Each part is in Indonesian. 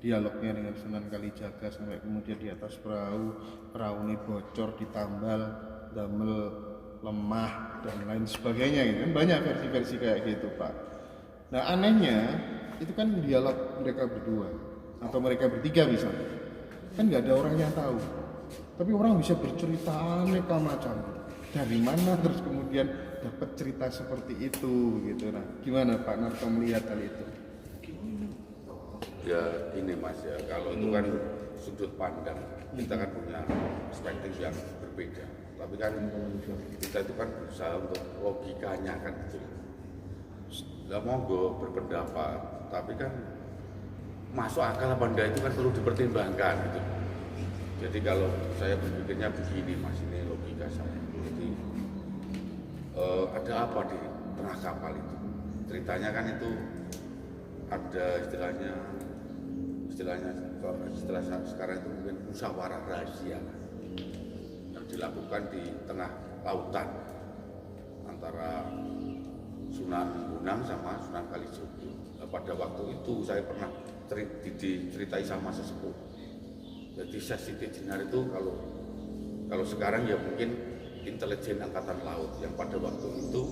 dialognya dengan Sunan Kalijaga sampai kemudian di atas perahu ini bocor, ditambal, damel lemah dan lain sebagainya gitu kan, banyak versi-versi kayak gitu Pak. Nah anehnya itu kan dialog mereka berdua atau mereka bertiga misalnya, kan nggak ada orang yang tahu, tapi orang bisa bercerita aneka macam. Dari mana terus kemudian dapat cerita seperti itu gitu. Nah gimana Pak Narto melihat hal itu? Ya ini Mas ya, kalau itu kan sudut pandang, kita kan punya perspektif yang berbeda. Tapi kan kita itu kan berusaha untuk logikanya kan gitu. Nggak monggo berpendapat, tapi kan masuk akal apa enggak itu kan perlu dipertimbangkan gitu. Jadi kalau saya berpikirnya begini Mas, ini logika saya. Jadi ada apa di tengah kapal itu? Ceritanya kan itu ada istilah sekarang itu mungkin musyawarah rahasia yang dilakukan di tengah lautan antara Sunan Bonang sama Sunan Kalijogo. Nah, pada waktu itu saya pernah diceritai sama sesepuh. Jadi Sesi Jenar itu kalau sekarang ya mungkin intelijen angkatan laut yang pada waktu itu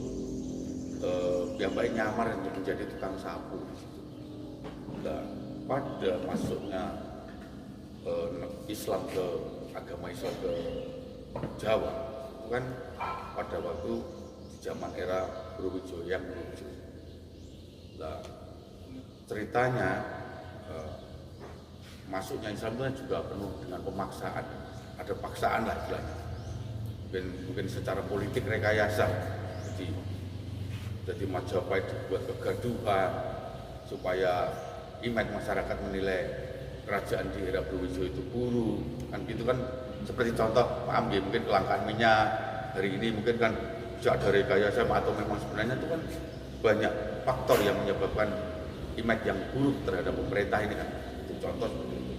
yang baik nyamar untuk menjadi tukang sapu di situ. Nah, pada masuknya agama Islam ke Jawa itu kan pada waktu di zaman era Brawijaya yang menuju. Nah, ceritanya masuknya Islam itu juga penuh dengan pemaksaan, ada paksaan lah istilahnya. Mungkin secara politik rekayasa, jadi Majapahit dibuat kegaduhan supaya image masyarakat menilai kerajaan di era Brawijaya itu buruk kan gitu kan, seperti contoh paham ya, mungkin kelangkaan minyak hari ini mungkin kan tidak ada rekayasa atau memang sebenarnya itu kan banyak faktor yang menyebabkan image yang buruk terhadap pemerintah ini kan, itu contoh seperti itu.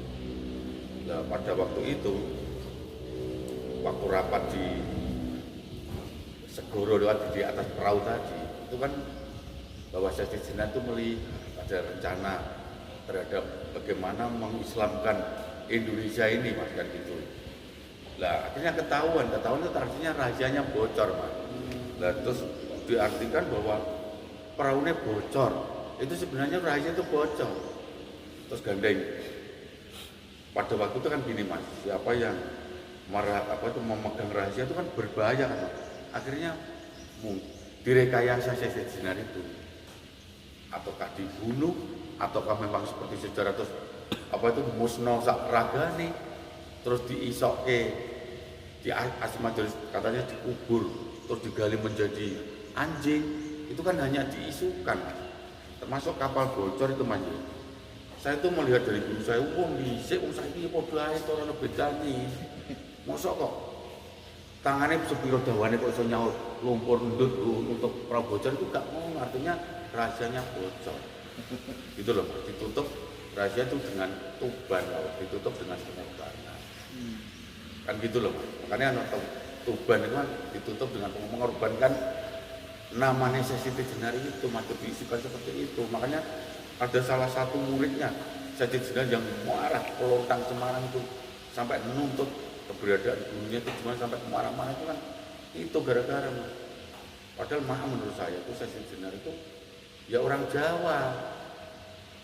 Nah, pada waktu itu waktu rapat di Segoro di atas perahu tadi itu kan bahwa Sesi Jenar itu melihat ada rencana terhadap bagaimana mengislamkan Indonesia ini Mas kan gitu. Lah akhirnya ketahuan itu artinya rahasianya bocor Mas. Lah terus diartikan bahwa perahunya bocor, itu sebenarnya rahasia itu bocor. Terus gandeng. Pada waktu itu kan gini Mas, siapa yang memegang rahasia itu kan berbahaya kan Mas. Akhirnya direkayasa Sesi Jenar itu, ataukah dibunuh, ataukah memang seperti sejarah terus musnah sak ragane, terus diisoke di Majelis katanya dikubur, terus digali menjadi anjing, itu kan hanya diisukan, termasuk kapal bocor itu Mas. Saya tuh melihat dari guru saya, dhisik saiki padha ae ora ono bedane. Mosok kok tangannya sepiro dawane kok iso nyaut lumpur ndut untuk perahu bocor itu gak mau, artinya rahasianya bocor. Gitu loh, ditutup rahasia itu dengan Tuban, ditutup dengan pengorbanan. Kan gitu loh, makanya Tuban itu kan ditutup dengan mengorbankan namanya Sesi Jenar itu, matut diisikan seperti itu. Makanya ada salah satu muridnya Sesi Jenar yang marah pelontang Semarang itu sampai menuntut keberadaan gurunya itu cuma sampai kemana-mana itu kan itu gara-gara padahal menurut saya itu Sesi Jenar itu ya orang Jawa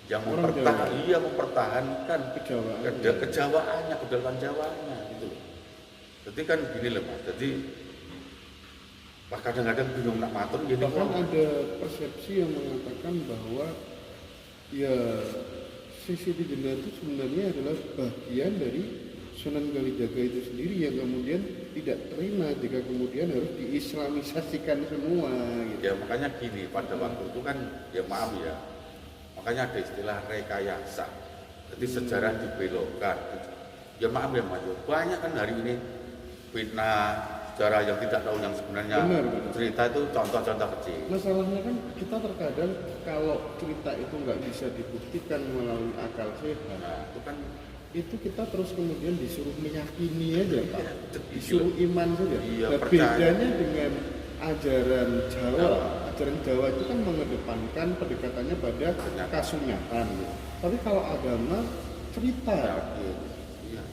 yang mempertahankan kejawaannya, kedaulatan Jawanya gitu loh. Jadi kan gini loh Mas, jadi kadang-kadang bingung nak matur gini. Bahkan ada persepsi yang mengatakan bahwa ya Sesi Jenar itu sebenarnya adalah bagian dari Sunan Kalijaga itu sendiri yang kemudian tidak terima jika kemudian harus diislamisasikan semua gitu. Ya makanya gini, pada waktu itu kan ya maaf ya, makanya ada istilah rekayasa, jadi sejarah dibelokkan. Ya maaf ya Mas, banyak kan hari ini fitnah sejarah yang tidak tahu yang sebenarnya. Benar. Cerita itu contoh-contoh kecil. Masalahnya kan kita terkadang kalau cerita itu nggak bisa dibuktikan melalui akal sehat, Nah, itu kan itu kita terus kemudian disuruh meyakini aja Pak, disuruh iya. iman saja. Iya, Nah, percaya. bedanya dengan ajaran Jawa itu kan mengedepankan pendekatannya pada kasunyatan. Tapi kalau agama cerita. yakin. Iya.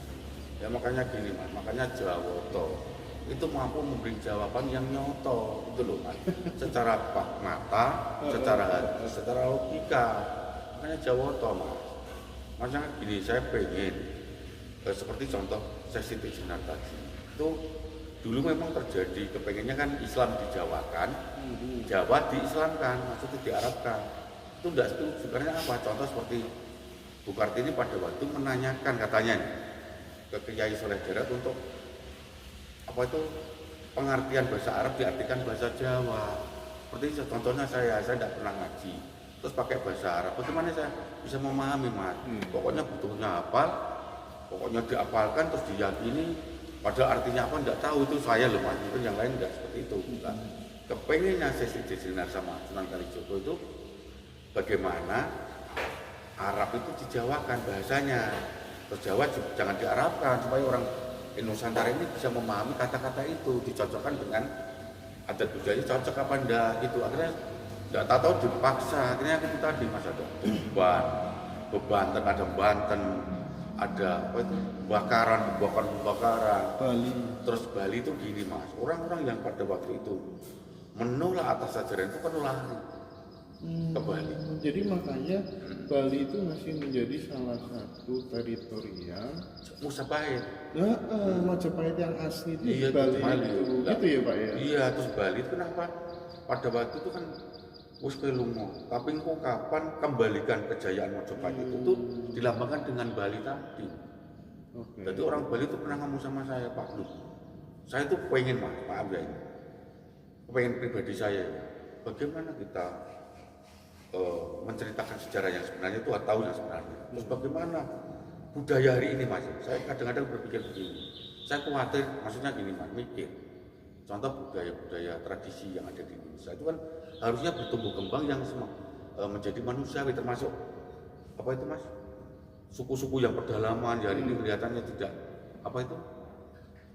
Ya makanya gini Mas, makanya Jawoto itu mampu memberi jawaban yang nyoto itu loh Mas. Secara mata, secara hati, secara logika. Makanya Jawoto Mas. Makanya gini, saya pengen seperti contoh sesi Tijenar tadi itu dulu memang terjadi kepengennya kan Islam dijawakan, Jawa diislamkan, maksudnya diarabkan. Itu enggak setuju karena apa? Contoh seperti Bu Kartini pada waktu menanyakan katanya ke Kiai Soleh Darat untuk apa itu pengertian bahasa Arab diartikan bahasa Jawa. Seperti contohnya saya tidak pernah ngaji, terus pakai bahasa Arab. Bagaimana saya bisa memahami Mas? Pokoknya butuhnya hafal, pokoknya dihafalkan terus diyakini. Padahal artinya apa tidak tahu, itu saya loh Mas. Mungkin yang lain tidak seperti itu. Bukan. Kepengennya sesi Tijenar sama Sunan Kalijogo itu bagaimana Arab itu dijawakan bahasanya, terus Jawa jangan diarabkan supaya orang Nusantara ini bisa memahami kata-kata itu, dicocokkan dengan adat budaya, cocok apa enggak gitu. Akhirnya enggak tahu dipaksa, akhirnya itu tadi Mas ada Banten, ada Banten, ada apa itu bakaran Bali. Terus Bali itu gini Mas, orang-orang yang pada waktu itu menolak atas ajaran itu kan lari ke Bali. Jadi makanya Bali itu masih menjadi salah satu teritorial Majapahit. Majapahit yang asli itu Iya, Bali Bali. itu. Gitu ya Pak ya? Iya, terus Bali itu kenapa? Pada waktu itu kan wis kelungo, tapi engkau kapan kembalikan kejayaan Majapahit itu tuh dilambangkan dengan Bali tadi. Oke. Jadi orang Bali itu pernah ngomong sama saya, Pak Lu, saya tuh pengen Mas, maaf ya ini, pengen pribadi saya, bagaimana kita menceritakan sejarah yang sebenarnya itu tahu yang sebenarnya. Terus bagaimana budaya hari ini Mas? Saya kadang-kadang berpikir begini, saya khawatir, maksudnya gini Mas, mikir. Contoh budaya-budaya tradisi yang ada di Indonesia itu kan harusnya bertumbuh kembang yang menjadi manusiawi, termasuk apa itu Mas? Suku-suku yang pedalaman yang hari ini kelihatannya tidak apa itu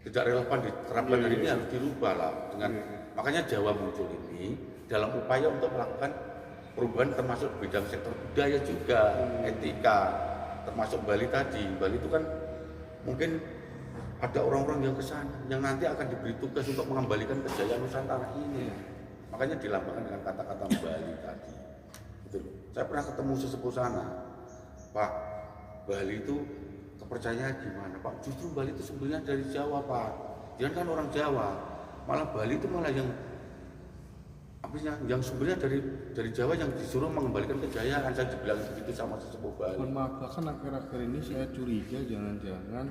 tidak relevan diterapkan hari ini harus dirubah lah dengan makanya Jawa muncul ini dalam upaya untuk melakukan perubahan termasuk bidang sektor budaya juga, etika, termasuk Bali tadi. Bali itu kan mungkin ada orang-orang yang kesana yang nanti akan diberi tugas untuk mengembalikan kejayaan Nusantara ini. Makanya dilambangkan dengan kata-kata Bali tadi. Gitu. Saya pernah ketemu sesepuh sana, Pak, Bali itu kepercayaan gimana Pak? Justru Bali itu sebenarnya dari Jawa Pak. Dia kan orang Jawa, malah Bali itu malah yang yang sumbernya dari Jawa yang disuruh mengembalikan kejayaan. Saya dibilang begitu sama sesepuh Bali. Mohon maaf, bahkan akhir-akhir ini saya curiga jangan-jangan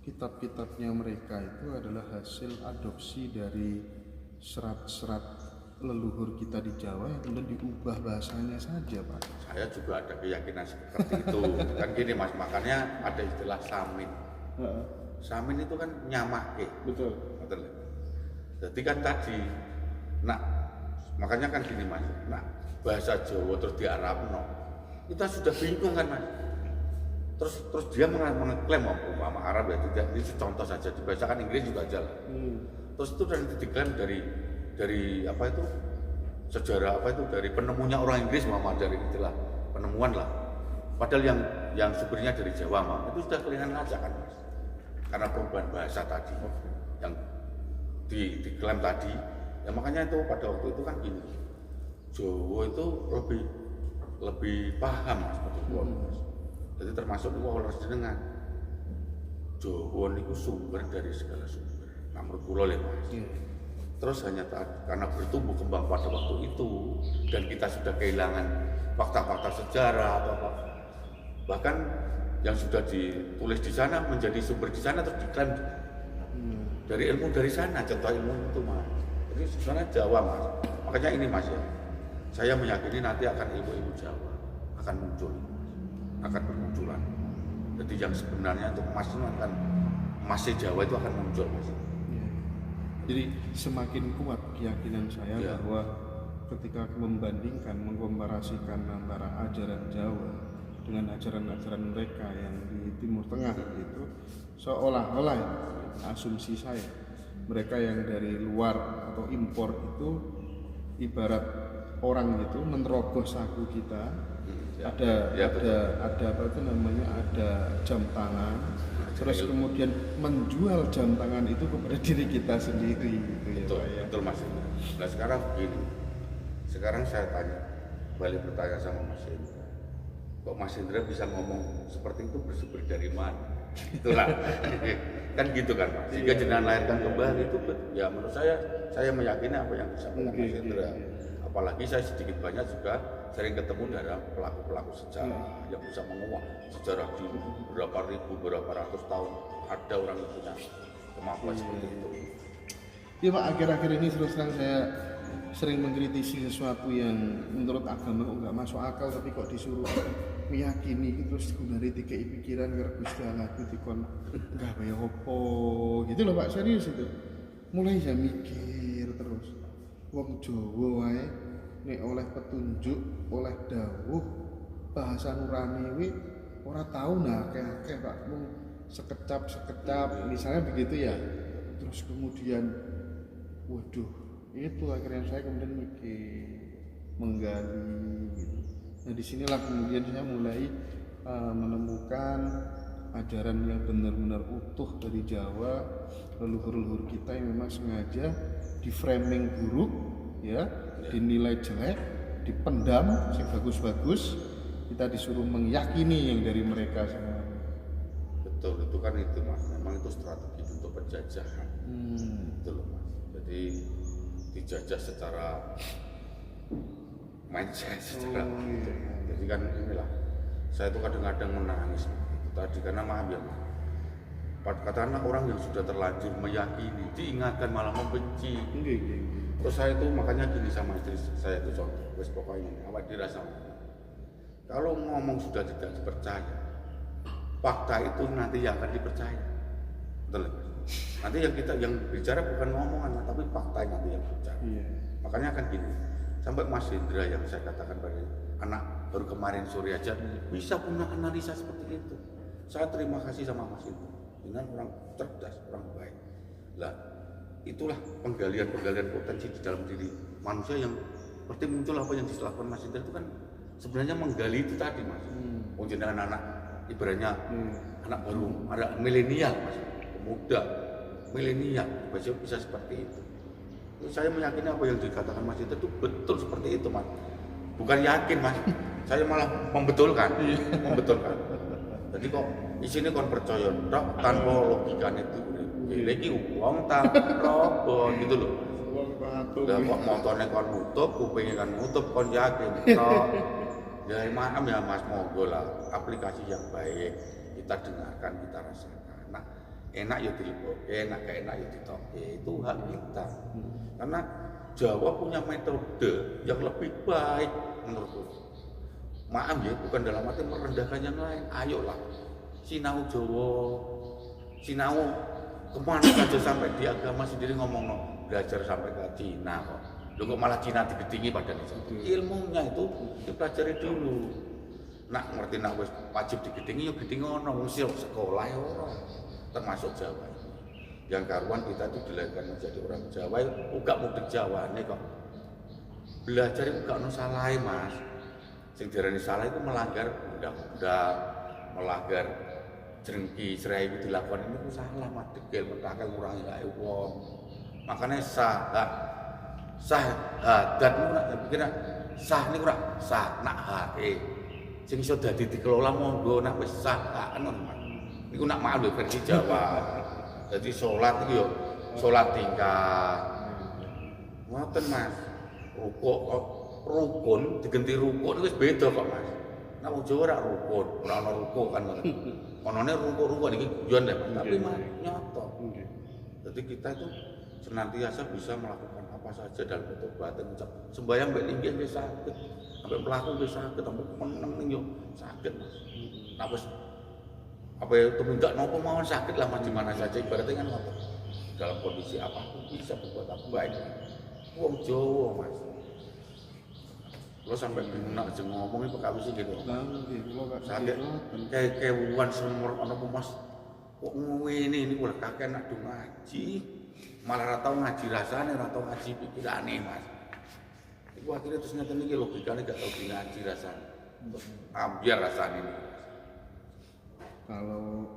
kitab-kitabnya mereka itu adalah hasil adopsi dari serat-serat leluhur kita di Jawa yang kemudian diubah bahasanya saja Pak. Saya juga ada keyakinan seperti itu. Kan gini Mas, makanya ada istilah samin. Samin itu kan nyamake. Betul. Betul. Jadi kan tadi, makanya kan gini Mas, bahasa Jawa terus di Arab kita sudah bingung kan Mas. Terus dia mengeklaim umpama Arab ya, ini contoh saja, dibacakan Inggris juga aja lah. Terus itu nanti diklaim dari apa itu sejarah apa itu dari penemunya orang Inggris dari istilah penemuan lah. Padahal yang sumbernya dari Jawa itu sudah kelihatan aja kan Mas. Karena perubahan bahasa tadi yang diklaim tadi. Ya makanya itu pada waktu itu kan gini, Jawa itu lebih paham Mas betul Mas. Jadi termasuk itu harus dengan Jawa itu sumber dari segala sumber. Menurut kula lho Mas. Terus hanya karena bertumbuh kembang pada waktu itu dan kita sudah kehilangan fakta-fakta sejarah atau apa, bahkan yang sudah ditulis di sana menjadi sumber di sana terus diklaim dari ilmu dari sana, contoh ilmu itu Mas. Jadi sebenarnya Jawa Mas. Makanya ini Mas ya, saya meyakini nanti akan ilmu Jawa akan muncul, akan bermunculan. Jadi yang sebenarnya untuk emas itu akan emasnya Jawa itu akan muncul Mas. Jadi semakin kuat keyakinan saya bahwa ketika membandingkan, mengkomparasikan antara ajaran Jawa dengan ajaran-ajaran mereka yang di Timur Tengah itu, seolah-olah asumsi saya mereka yang dari luar atau impor itu ibarat orang itu menerobos saku kita ada apa itu namanya, ada jam tangan, terus kemudian menjual jam tangan itu kepada diri kita sendiri gitu ya Betul, Pak ya. betul Mas Indra. Nah sekarang begini, sekarang saya tanya, balik bertanya sama Mas Indra, kok Mas Indra bisa ngomong seperti itu bersumber dari mana? Itulah, kan gitu kan Mas. Jika jenengan lahirkan kembali itu, ya menurut saya meyakini apa yang disampaikan Mas Indra. Apalagi saya sedikit banyak juga sering ketemu dari pelaku-pelaku sejarah yang bisa menguak sejarah di berapa ribu, berapa ratus tahun. Ada orang yang punya kemampuan seperti itu. Iya Pak, akhir-akhir ini terus terang saya sering mengkritisi sesuatu yang menurut agama kok nggak masuk akal, tapi kok disuruh meyakini terus gunane dikei pikiran karo Gusti Allah dikon gawe opo gitu loh Pak, serius itu. Mulai saya mikir terus, wong Jawa wae nek oleh petunjuk, oleh dawuh bahasa nurani kuwi ora tau akeh-akeh Pak, mung sekecap misalnya begitu ya. Terus kemudian waduh, itu akhirnya saya kemudian mikir, menggali gitu. Nah disinilah kemudian saya mulai menemukan ajaran yang benar-benar utuh dari Jawa, leluhur-leluhur kita yang memang sengaja di framing buruk ya, dinilai jelek, dipendam sing bagus-bagus, kita disuruh meyakini yang dari mereka semua. Betul, itu kan itu Mas, memang itu strategi untuk penjajahan. Itu loh Mas. Jadi dijajah secara mindset, secara jadi kan inilah, saya itu kadang-kadang menangis itu tadi karena maaf ya Mas, katakanlah orang yang sudah terlanjur meyakini diingatkan malah membenci. Terus saya itu makanya gini sama istri saya itu contoh, wes pokoknya awak dirasa kalau ngomong sudah tidak dipercaya, fakta itu nanti yang akan dipercaya, betul ya? Nanti yang bicara bukan ngomongan, tapi fakta nanti yang bicara. Makanya akan gini, sampai Mas Indra yang saya katakan pada anak baru kemarin sore aja bisa punya analisa seperti itu. Saya terima kasih sama Mas Indra, dengan orang cerdas, orang baik. Lah, itulah penggalian potensi di dalam diri manusia yang seperti muncul apa yang dilakukan Mas Indra itu kan sebenarnya menggali itu tadi Mas. Dengan anak ibaratnya anak baru, ada milenial Mas, pemuda milenial bisa seperti itu. Saya meyakini apa yang dikatakan Mas itu betul seperti itu Mas. Bukan yakin Mas, saya malah membetulkan. Jadi kok di sini kon percaya tok tanpa logika itu. Lagi uang tak robot gitu loh. Lah kok motornya kon nutup, kupingnya kan nutup, kon yakin tok. Ya maaf ya Mas, monggo lah aplikasi yang baik kita dengarkan, kita rasakan. Nah, enak ya dilebokke, enak gak enak ya ditoke, itu hak kita. Karena Jawa punya metode yang lebih baik menurutku. Maaf ya, bukan dalam arti merendahkan yang lain. Ayolah, sinau Jawa, sinau kemana saja sampai di agama sendiri ngomong no, belajar sampai ke Cina kok. Lu kok malah Cina digetingi pada ilmunya itu dipelajari dulu. Nak ngerti nak wis wajib digetingi yo gedingi ono wong sekolah ya ora. Termasuk Jawa. Yang karuan kita itu dilahirkan menjadi orang Jawa, uga mudik Jawane kok. Belajar itu gak ono salahe, Mas. Sing diarani salah itu melanggar undang-undang, melanggar jengki, cerai itu dilakukan itu salah, Mas. Degel mentakel ngurangi hak wong. Makanya dan kira sah niku ora sah nak hake. Sing iso dadi dikelola monggo nak wis sah kan Mas. Niku nak maaf lho versi Jawa. Jadi sholat itu yo sholat tingkat. Ngoten Mas. Rukun digenti rukun itu wis beda kok Mas. Nak wong Jawa ora rukun, ora ana rukun kan ngoten. Onone rukun iki guyon deh, tapi nyoto. Jadi kita itu senantiasa bisa melakukan apa saja dalam bentuk batin, sembahyang mbek linggih wis saged, sampai mlaku wis saged, sampai meneng yo saged Mas. Nah wis apa itu minta nopo mawon sakit lah Mas, di mana saja ibaratnya kan ngoten. Dalam kondisi apapun bisa berbuat apa baik. Wong Jawa Mas. Lo sampai bingung nak aja ngomongin pekawis iki lho. Sakit kayak kewan semur ana apa Mas. Kok ngene ini kok kakek nak do ngaji. Malah ora tau ngaji rasane, ora tau ngaji pikirane Mas. Iku akhirnya terus ngeten iki logikane gak tau ngaji rasane. ambiar rasanya ini. Kalau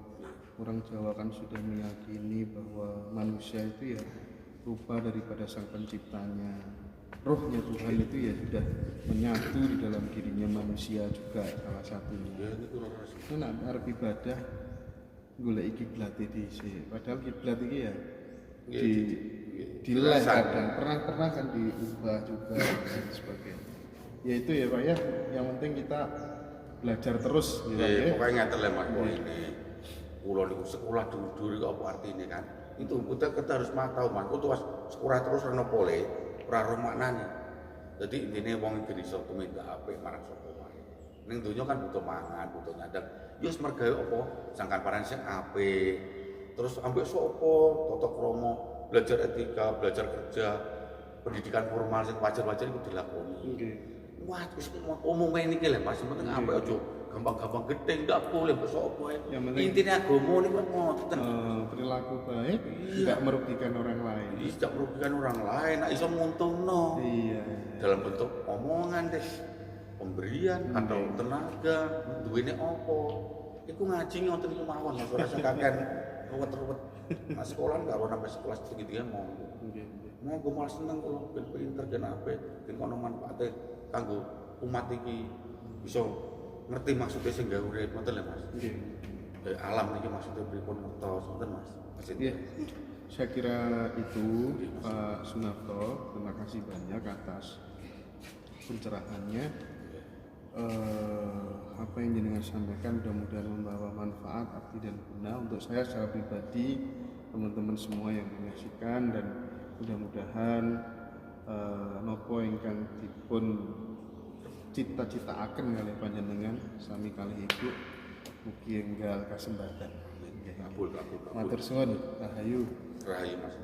orang Jawa kan sudah meyakini bahwa manusia itu ya rupa daripada sang penciptanya, rohnya Tuhan itu ya sudah menyatu di dalam dirinya manusia juga salah satunya. Ya ini kurang rasanya. Nah, arep ibadah golek kiblat dhisik. Padahal kiblat iki ya dileh kadang pernah kan diubah juga dan sebagainya. Ya itu ya Pak ya, yang penting kita belajar terus gitu ya. Pokoknya ngatur lemah ini. Pulau di sekolah dulu kok apa artinya kan? Itu kita harus tahu mas. Aku tuh sekolah terus rano pole, ora maknane. Jadi intinya wong iki iso tumindak apik marang sapa wae. Ning donya kan butuh mangan, butuh nyadar. Ya wis mergawe apa? Sangkan paran sing apik. Terus ambek sapa? Tata krama, belajar etika, belajar kerja, pendidikan formal sing wajar-wajar iku dilakoni. Nggih. Wah, wis umum ini ki lho Mas, penting ambek aja gampang-gampang gedhe ndak boleh mbok sapa ae. Intine agama niku ngoten. Perilaku baik tidak merugikan orang lain. Tidak merugikan orang lain, nek iso nguntungno. Iya. Dalam bentuk omongan deh, pemberian atau tenaga, duwene apa. Iku ngaji ngoten iku mawon, Mas ora sekaken ruwet-ruwet. Mas sekolah karo sampai sekelas tinggi-tinggi monggo. Nggih. Monggo malah seneng kula ben pinter gen apik, ben kono manfaate kanggo umat iki bisa ngerti maksudnya sing gawe urip ngoten lho Mas. Nggih. Alam niki maksudnya pripun ngertos ngoten Mas. Iya. Saya kira itu Pak Sunarto, terima kasih banyak atas pencerahannya. Apa yang jenengan sampaikan mudah-mudahan membawa manfaat, arti dan guna untuk saya secara pribadi, teman-teman semua yang menyaksikan, dan mudah-mudahan nopo ingkang dipun cita-citaaken kalih panjenengan sami kalih ibu mugi enggal kasembatan. Kabul. Matur suwun, rahayu. Rahayu Mas.